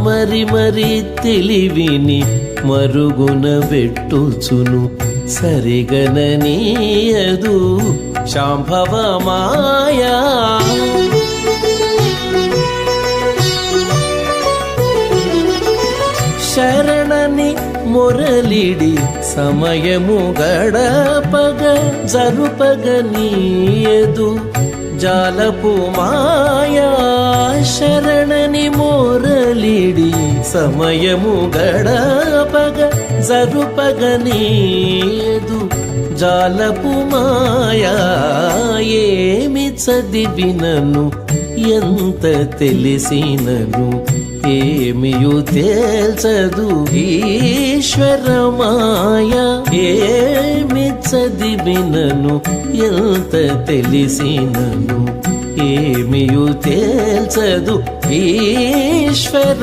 మరి మరి తెలివిని మరుగున పెట్టుచును సరిగననీయదు శాంభవ మాయా. శరణని మురళిడి సమయము గడపగ జరుపగనీయదు జాలపు మాయా. శరణని మురళిడి సమయము గడపగ జరుపగనీయదు జాలపు మాయా. ఏమి చదివినను ఎంత తెలిసినను ఏమియు తేల్చదు ఈశ్వర మాయా. ఏమి చదివినను ఎంత తెలిసినను ఏమియు తేల్చదు ఈశ్వర